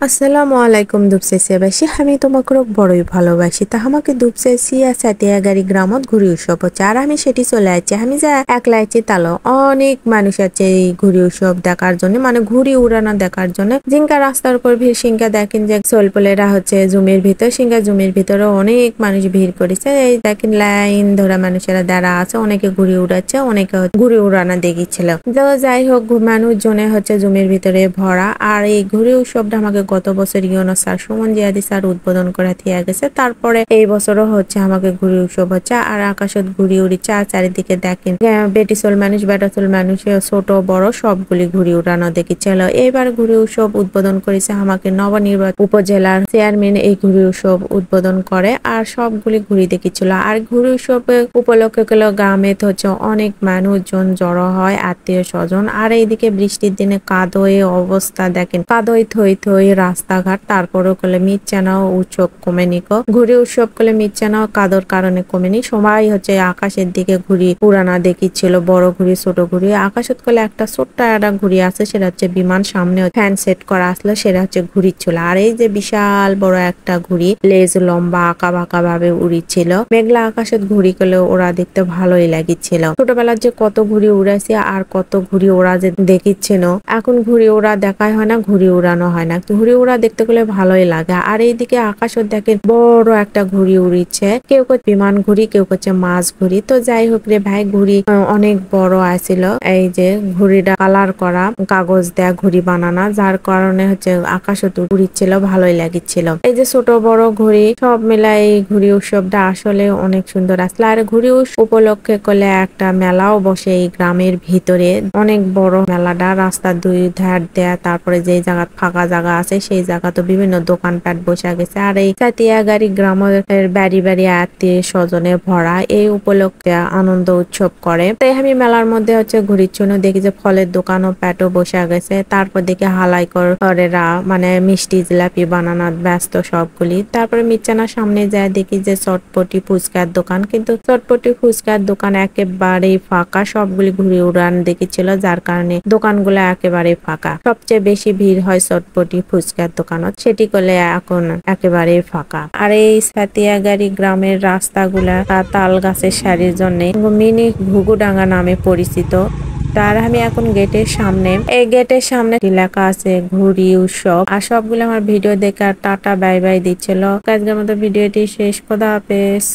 আসসালামু আলাইকুম দুপসেসিয়াবাসী আমি তোমাকে বড়ই ভালোবাসি তা আমাকে দুপসেসিয়া সাতিয়া গাড়ি গ্রামত ঘুরি উৎসব হচ্ছে আর আমি সেটি চলে যাচ্ছি আমি যা একলা আছি তালো অনেক মানুষ আছে এই ঘুরি উৎসব দেখার জন্য মানে ঘুরি উড়ানো দেখার জন্য জিঙ্কা রাস্তার উপর ভিড় সিঙ্কা দেখেন যে সোলপলেরা হচ্ছে জমির ভিতর সিঙ্কা জমির ভিতরে অনেক মানুষ ভিড় করেছে এই দেখেন লাইন ধরা মানুষেরা দাঁড়া আছে অনেকে ঘুরি উড়াচ্ছে অনেকে ঘুরি উড়ানো দেখিছিল যাই হোক মানুষজনে হচ্ছে জমির ভিতরে ভরা আর এই ঘুরি উৎসবটা আমাকে গত বছর ইউনুস স্যার সুমন জিয়াদি স্যার উদ্বোধন করে দিয়ে গেছে তারপরে এই বছরও হচ্ছে আমাকে ঘুরি উৎসব হচ্ছে আর আকাশত ঘুরি উড়িচ্ছে আর চারিদিকে দেখেন বেটিসল মানুষ বেটাসল মানুষ ছোট বড় সবগুলি ঘুরি উড়ানো দেখিছিল এইবার ঘুরি উৎসব উদ্বোধন করেছে আমাকে নবনির্বাচিত উপজেলার চেয়ারম্যান এই ঘুরি উৎসব উদ্বোধন করে আর সবগুলি ঘুরি দেখিছিল আর ঘুরি উৎসব উপলক্ষে গ্রামে হচ্ছে অনেক মানুষজন জড়ো হয় আত্মীয় স্বজন আর এইদিকে বৃষ্টির দিনে কাদোয় অবস্থা দেখেন কাদোয় থই থই রাস্তাঘাট তারপরে কলে মিচ্ছানাও উৎসব কমেনিকো ঘুরি উৎসব কলে মিচ্ছানাও কাদোর কারণে কমেনি সবাই হচ্ছে আকাশের দিকে ঘুরি উড়ানা দেখিছিল বড় ঘুরি ছোট ঘুরি আকাশত কলে একটা ছোট্ট একটা ঘুরি আছে সেটা হচ্ছে বিমান সামনে ফ্যান সেট করা আসলো সেটা হচ্ছে ঘুরিচ্ছিল আর এই যে বিশাল বড় একটা ঘুরি লেজ লম্বা আঁকা বাঁকা ভাবে উড়িচ্ছিল মেঘলা আকাশত ঘুরি করলে ওরা দেখতে ভালোই লাগিচ্ছিল ছোটবেলার যে কত ঘুরি উড়াইছে আর কত ঘুরি ওরা যে দেখিচ্ছিল এখন ঘুরি ওরা দেখাই হয় না ঘুরি উড়ানো হয় না ঘুরি উড়া দেখতে গেলে ভালোই লাগে আর এইদিকে আকাশত দেখেন বড় একটা ঘুরি উড়িচ্ছে কেউ বিমান ঘুরি কেউ করছে মাছ ঘুরি তো যাই হোক রে ভাই ঘুরি অনেক বড় আছিল এই যে ঘুড়িটা কালার করা কাগজ দেয়া ঘুড়ি বানানা যার কারণে হচ্ছে আকাশত উড়িচ্ছিল ভালোই লাগিচ্ছিল এই যে ছোট বড় ঘুড়ি সব মিলাই এই ঘুড়ি উৎসবটা আসলে অনেক সুন্দর আসলে আর ঘুড়ি উপলক্ষে করলে একটা মেলাও বসে এই গ্রামের ভিতরে অনেক বড় মেলাটা রাস্তার দুই ধার দেয়া তারপরে যে জায়গা ফাঁকা জায়গা আছে সেই জায়গা তো বিভিন্ন দোকানপাট বসে গেছে আর এই সাতিয়াগাড়ি গ্রামের বাড়ি বাড়ি আত্মীয় স্বজনে ভরা এই উপলক্ষে আনন্দ উৎসব করে তাই আমি মেলার মধ্যে হচ্ছে ঘুরির জন্য দেখি যে ফলের দোকানও প্যাটও বসে গেছে তারপর দেখি হালাই করেরা মানে মিষ্টি জিলাপি বানানোর ব্যস্ত সবগুলি তারপরে মিচ্ছানার সামনে যায় দেখি যে চটপটি ফুচকার দোকান কিন্তু চটপটি ফুচকার দোকান একেবারেই ফাঁকা সবগুলি ঘুরে উড়ান দেখেছিল যার কারণে দোকানগুলো একেবারেই ফাঁকা সবচেয়ে বেশি ভিড় হয় চটপটি ফুচকার দোকানত সেটি করলে এখন একেবারে ফাঁকা আর এই সাতিয়াগাড়ি গ্রামের রাস্তাগুলা তাল গাছের সারির জন্য মিনি ঘুঘুডাঙ্গা নামে পরিচিত তার আমি এখন গেটের সামনে এই গেটের সামনে লেখা আছে ঘুরি উৎসব আর সবগুলো আমার ভিডিও দেখে টাটা বাই বাই দিচ্ছিল আজকের মতো ভিডিওটি শেষ খোদা হাফেজ।